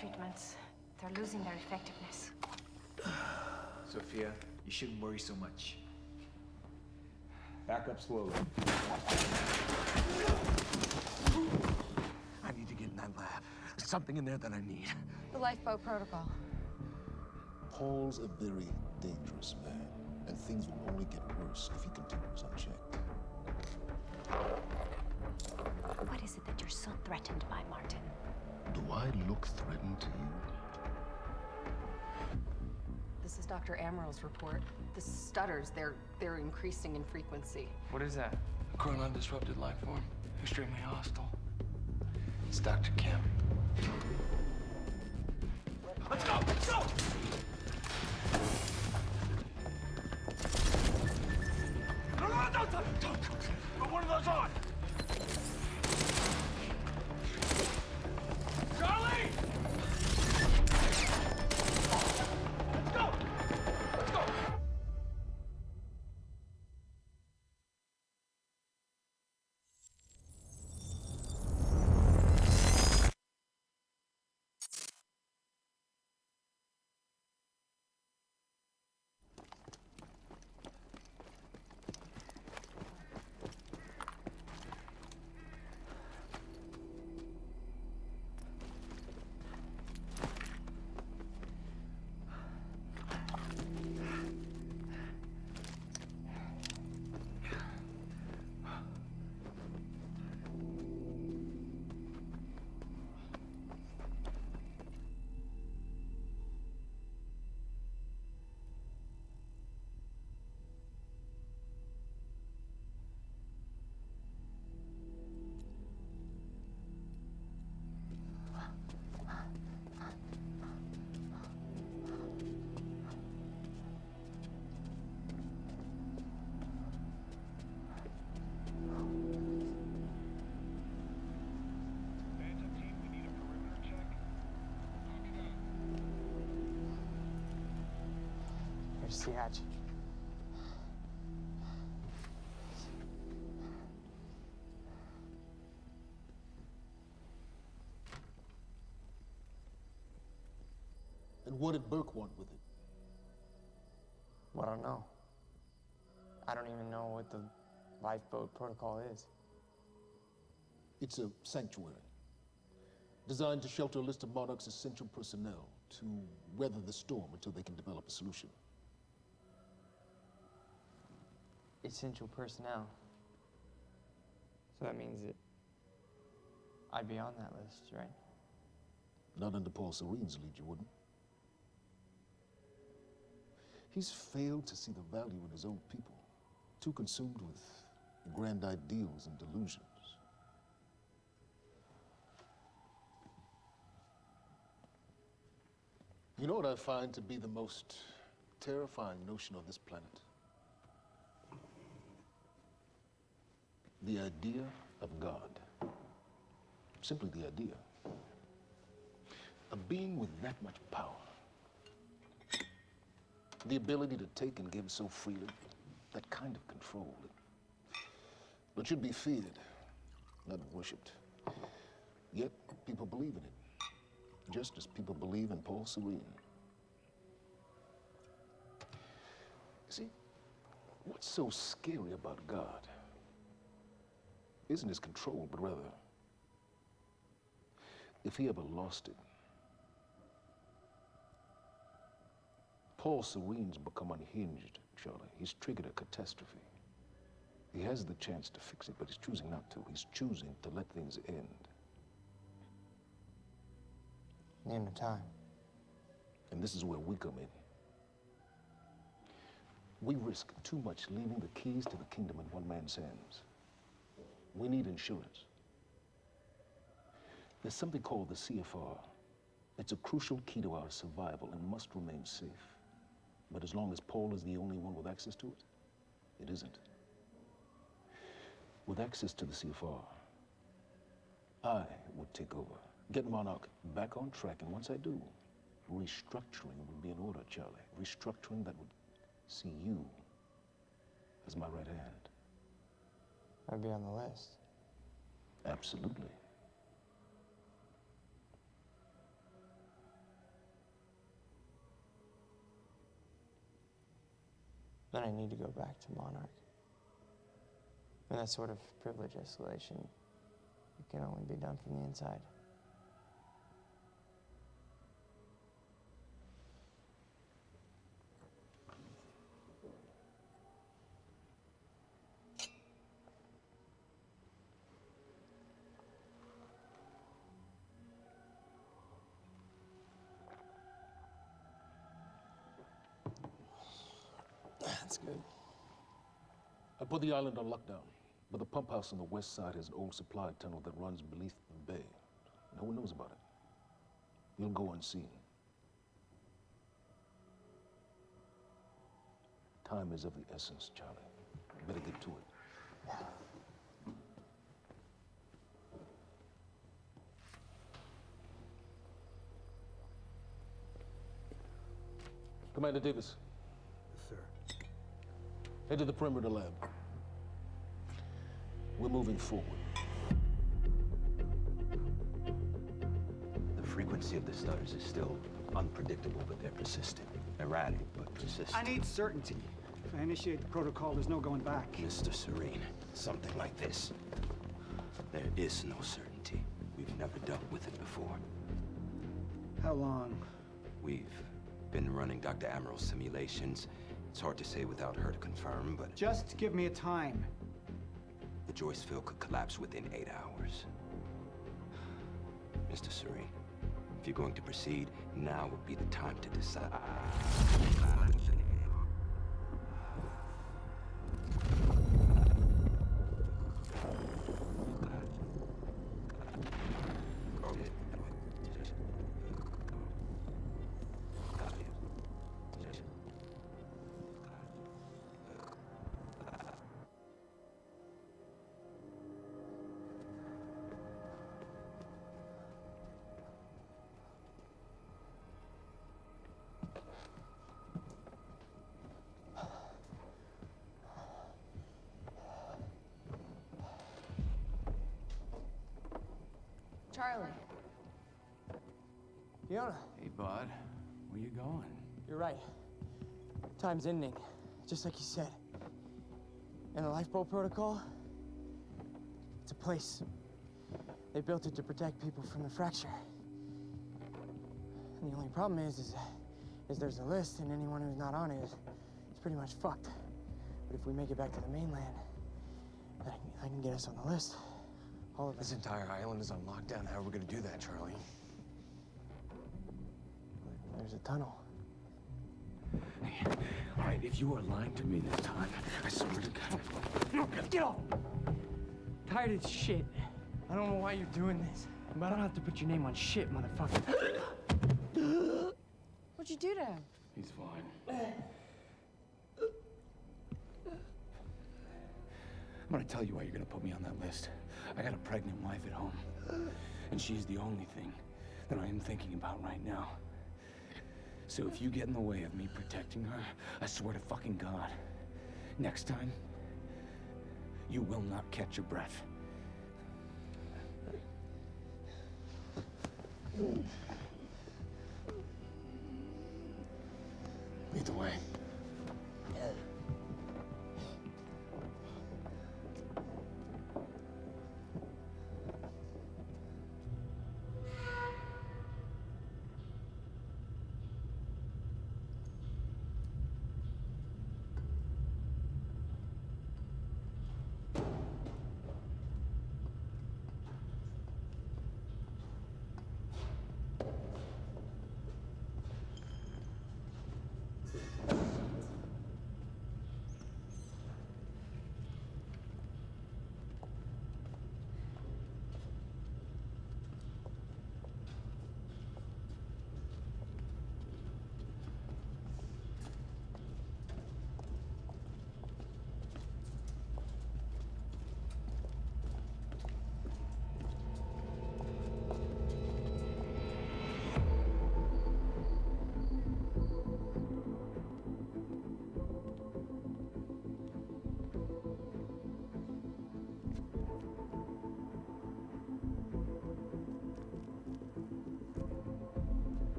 treatments. They're losing their effectiveness. Sophia, you shouldn't worry so much. Back up slowly. I need to get in that lab. There's something in there that I need. The lifeboat protocol. Paul's a very dangerous man, and things will only get worse if he continues unchecked. What is it that you're so threatened by, Martin? Do I look threatened to you? This is Dr. Amaril's report. The stutters, they're increasing in frequency. What is that? A chronon-disrupted life form. Extremely hostile. It's Dr. Kim. Let's go! Let's go! No, don't put one of those on! Charlie! Let's go! Let's go! Here's the hatch. And what did Burke want with it? Well, I don't know. I don't even know what the lifeboat protocol is. It's a sanctuary, designed to shelter a list of Monarch's essential personnel to weather the storm until they can develop a solution. Essential personnel. So that means that I'd be on that list, right? Not under Paul Serene's lead, you wouldn't. He's failed to see the value in his own people, too consumed with grand ideals and delusions. You know what I find to be the most terrifying notion on this planet? The idea of God. Simply the idea. A being with that much power. The ability to take and give so freely. That kind of control. But should be feared, not worshipped. Yet people believe in it. Just as people believe in Paul Serene. See, what's so scary about God isn't his control, but rather, if he ever lost it. Paul Serene's become unhinged, Charlie. He's triggered a catastrophe. He has the chance to fix it, but he's choosing not to. He's choosing to let things end. The end of time. And this is where we come in. We risk too much leaving the keys to the kingdom in one man's hands. We need insurance. There's something called the CFR. It's a crucial key to our survival and must remain safe. But as long as Paul is the only one with access to it, it isn't. With access to the CFR, I would take over. Get Monarch back on track, and once I do, restructuring would be in order, Charlie. Restructuring that would see you as my right hand. I'd be on the list. Absolutely. then I need to go back to Monarch. And that sort of privilege escalation, it can only be done from the inside. That's good. I put the island on lockdown, but the pump house on the west side has an old supply tunnel that runs beneath the bay. No one knows about it. You'll go unseen. Time is of the essence, Charlie. Better get to it. Commander Davis. Yes, sir. Head to the perimeter lab. We're moving forward. The frequency of the stutters is still unpredictable, but they're persistent. Erratic, but persistent. I need certainty. If I initiate the protocol, there's no going back. Mr. Serene, something like this. There is no certainty. We've never dealt with it before. How long? We've been running Dr. Amaril's simulations. It's hard to say without her to confirm, but Just give me a time. the Joyce field could collapse within 8 hours. Mr. Serene, if you're going to proceed, now would be the time to decide. Charlie. Fiona, Hey, bud. Where you going? you're right. Time's ending, just like you said. And the lifeboat protocol? It's a place. They built it to protect people from the fracture. And the only problem is there's a list, and anyone who's not on it is pretty much fucked. But if we make it back to the mainland, I can get us on the list. All of us. This entire island is on lockdown. How are we gonna do that, Charlie? There's a tunnel. Hey, all right, if you are lying to me this time, I swear to God. Get off! Tired of this shit. I don't know why you're doing this, but I don't have to put your name on shit, motherfucker. What'd you do to him? He's fine. I'm gonna tell you why you're gonna put me on that list. I got a pregnant wife at home, and she's the only thing that I am thinking about right now. So if you get in the way of me protecting her, I swear to fucking God, next time, you will not catch your breath. Lead the way.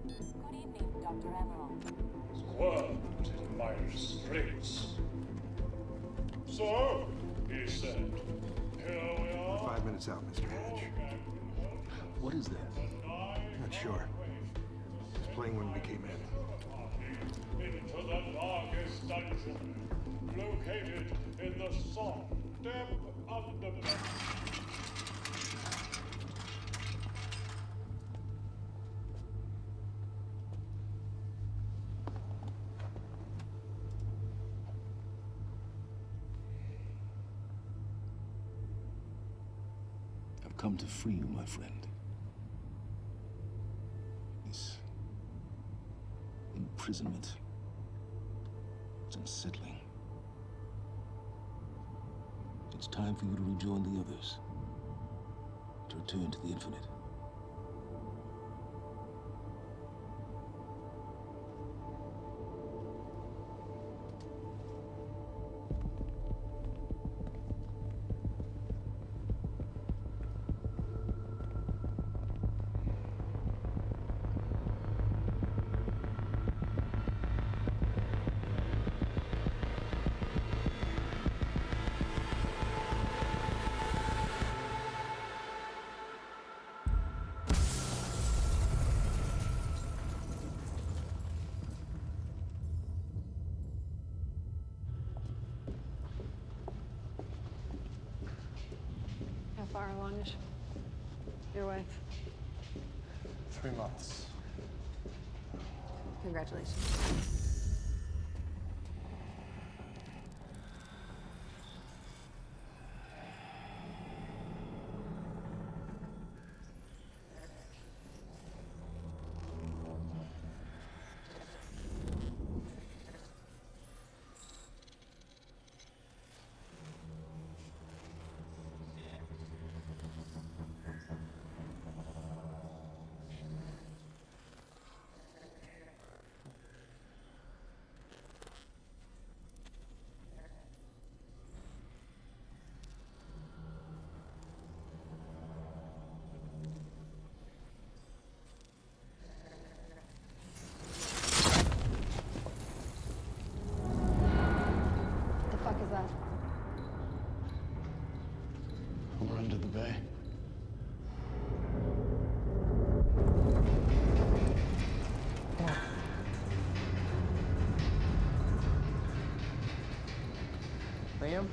Good evening, Dr. Emerald. world in my restraints. So, he said, here we are. 5 minutes out, Mr. Hatch. What is that? Not sure. It's playing when we came in. Into the darkest dungeon, located in the soft, damp underbelly. I've come to free you, my friend. This imprisonment, it's unsettling. It's time for you to rejoin the others, to return to the infinite. How far along is your wife? 3 months. Congratulations. The fuck is that? Over under the bay. Liam?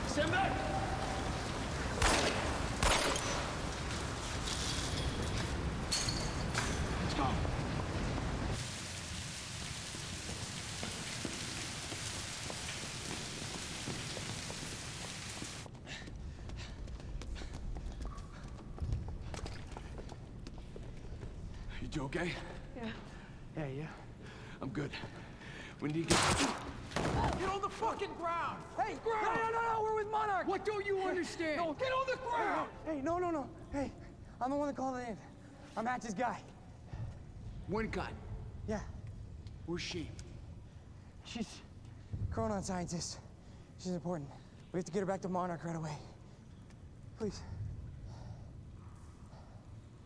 Stand back! Tom. You two okay? Yeah, yeah. I'm good. We need to get... Get on the fucking ground! Hey, no, we're with Monarch! What don't you understand? No, get on the ground! Hey, no. Hey, I'm the one that called it in. I'm Hatch's guy. One gun. Yeah, Where's she? she's chronon scientist. She's important. We have to get her back to Monarch right away. Please.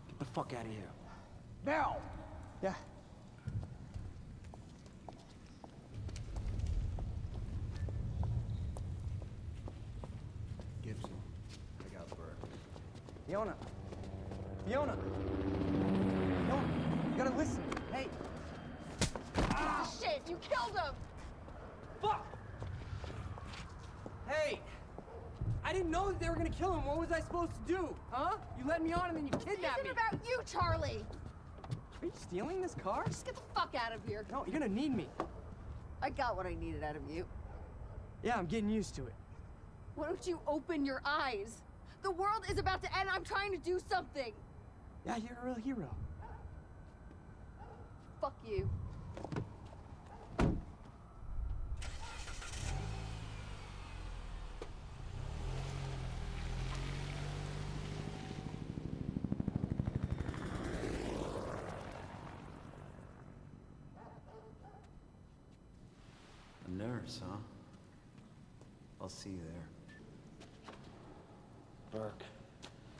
Get the fuck out of here. Now! Yeah. Gibson, I got Burke. Fiona! Fiona, you gotta listen. Hey! Shit, you killed him! Fuck! Hey! I didn't know that they were gonna kill him. What was I supposed to do? Huh? You led me on and then you kidnapped me. It's about you, Charlie! Are you stealing this car? Just get the fuck out of here. No, you're gonna need me. I got what I needed out of you. Yeah, I'm getting used to it. Why don't you open your eyes? The world is about to end. I'm trying to do something. Yeah, you're a real hero. Fuck you. see you there. Burke,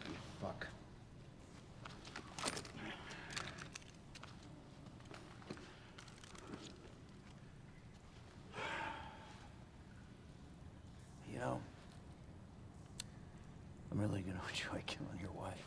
you fuck. You know, I'm really gonna enjoy killing your wife.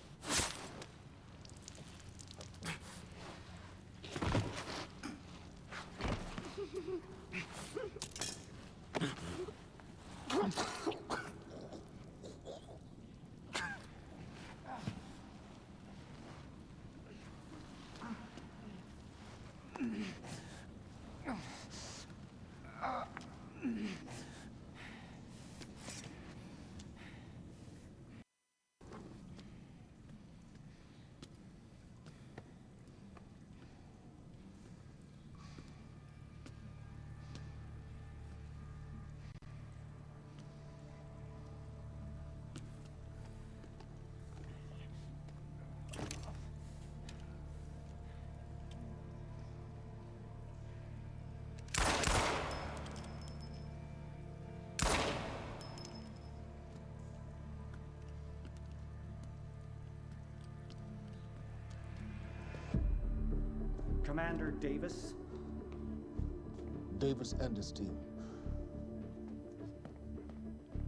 Commander Davis? Davis and his team.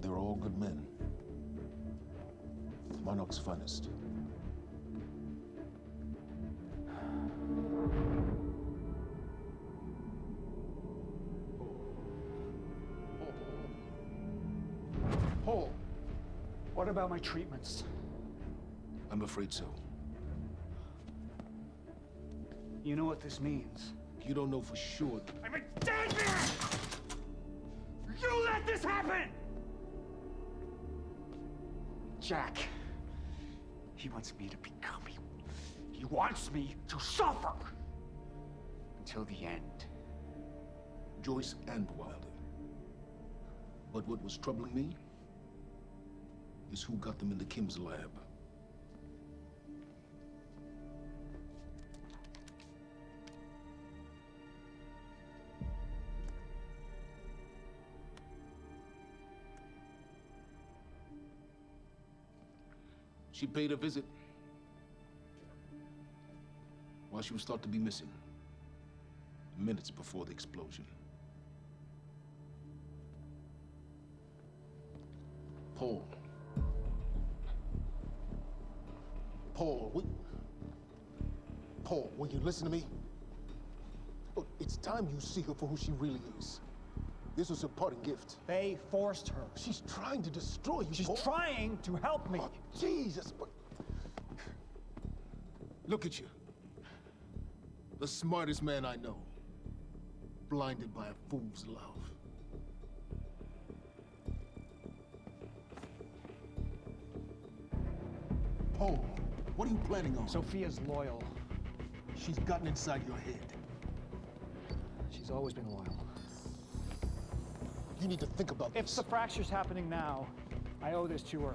They're all good men. Monarch's finest. Paul, what about my treatments? I'm afraid so. You know what this means? You don't know for sure. I'm a dead man! You let this happen! Jack, he wants me to become you. He wants me to suffer until the end. Joyce and Wilder. But what was troubling me is who got them into Kim's lab. She paid a visit while she was thought to be missing, minutes before the explosion. Paul, will you listen to me? Look, it's time you see her for who she really is. This was her parting gift. They forced her. She's trying to destroy you, She's Paul. trying to help me. Oh, Jesus, but... Look at you. The smartest man I know. Blinded by a fool's love. Paul, what are you planning on? Sophia's loyal. She's gotten inside your head. She's always been loyal. You need to think about If this. the fracture's happening now, I owe this to her.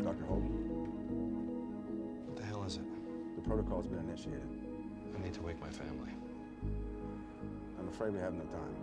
Dr. Hogan? What the hell is it? The protocol's been initiated. I need to wake my family. I'm afraid we have no time.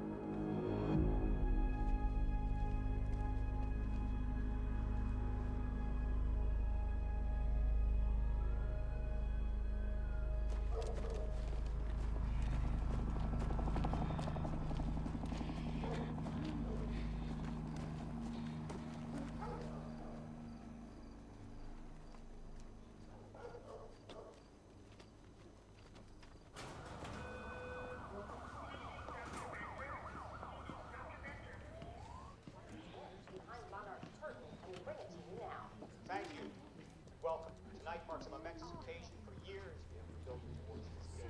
Thank you. Welcome. Tonight marks a momentous occasion. For years, we have been building towards this day.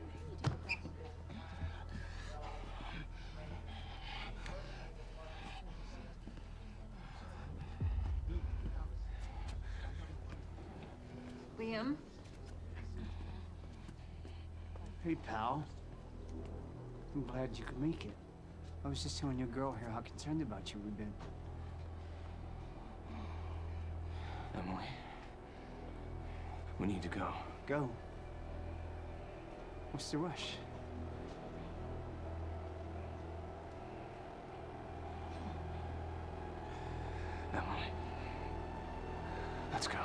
Liam? Hey, pal. I'm glad you could make it. I was just telling your girl here how concerned about you we've been. Emily, we need to go. Go. What's the rush? Emily, let's go.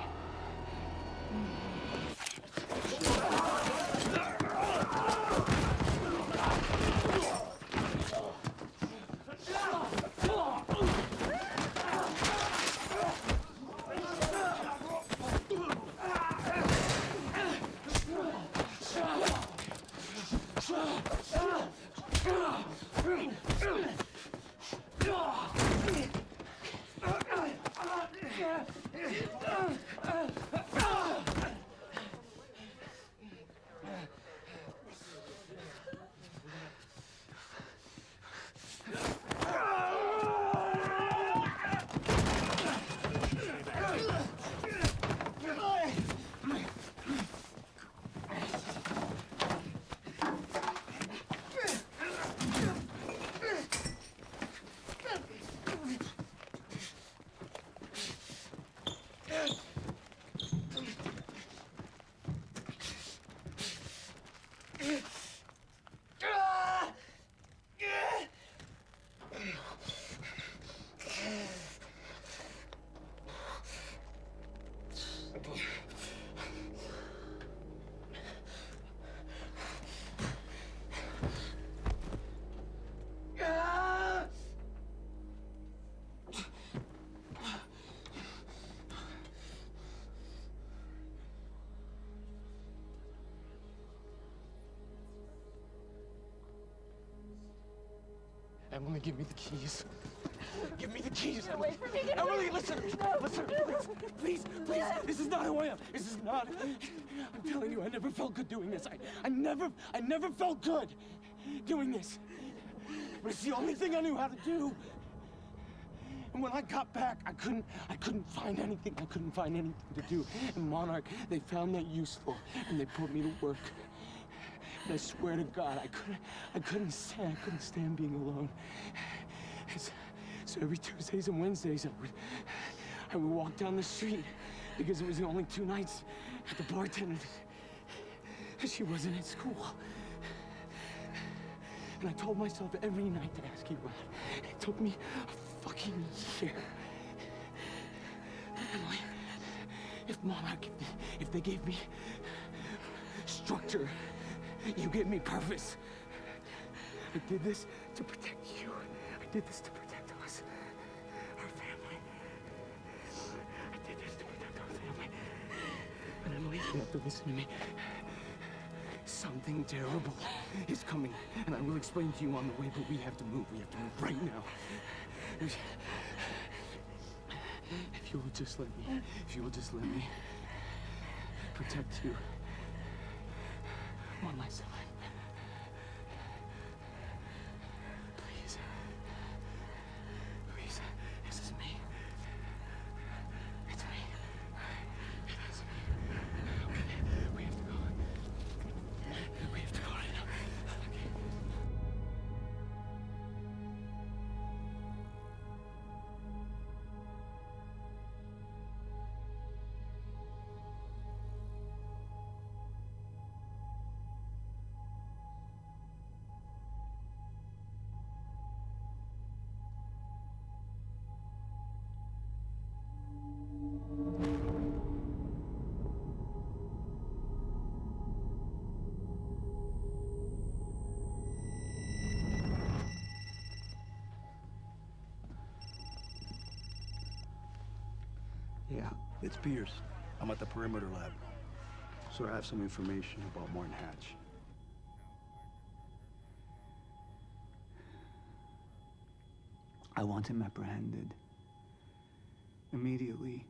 Emily, give me the keys. Give me the keys, Emily. Emily, listen. Listen, please, please. This is not who I am. This is not. I'm telling you, I never felt good doing this. I never felt good doing this. But it's the only thing I knew how to do. And when I got back, I couldn't find anything. I couldn't find anything to do. And Monarch, they found that useful, and they put me to work. And I swear to God, I couldn't stand being alone. So every Tuesdays and Wednesdays, I would walk down the street because it was the only 2 nights at the bartender. She wasn't at school. And I told myself every night to ask you out. It took me a fucking year. Emily, if Monarch, if they gave me structure, you gave me purpose. I did this to protect you. I did this to protect us, our family. I did this to protect our family. And Emily, you have to listen to me. Something terrible is coming, and I will explain to you on the way, but we have to move. We have to move right now. If you will just let me protect you. One last time. Please. Please. This is me. It's me. It is me. Okay. We have to go. We have to go right now. Okay. It's Pierce. I'm at the perimeter lab. So I have some information about Martin Hatch. I want him apprehended. Immediately.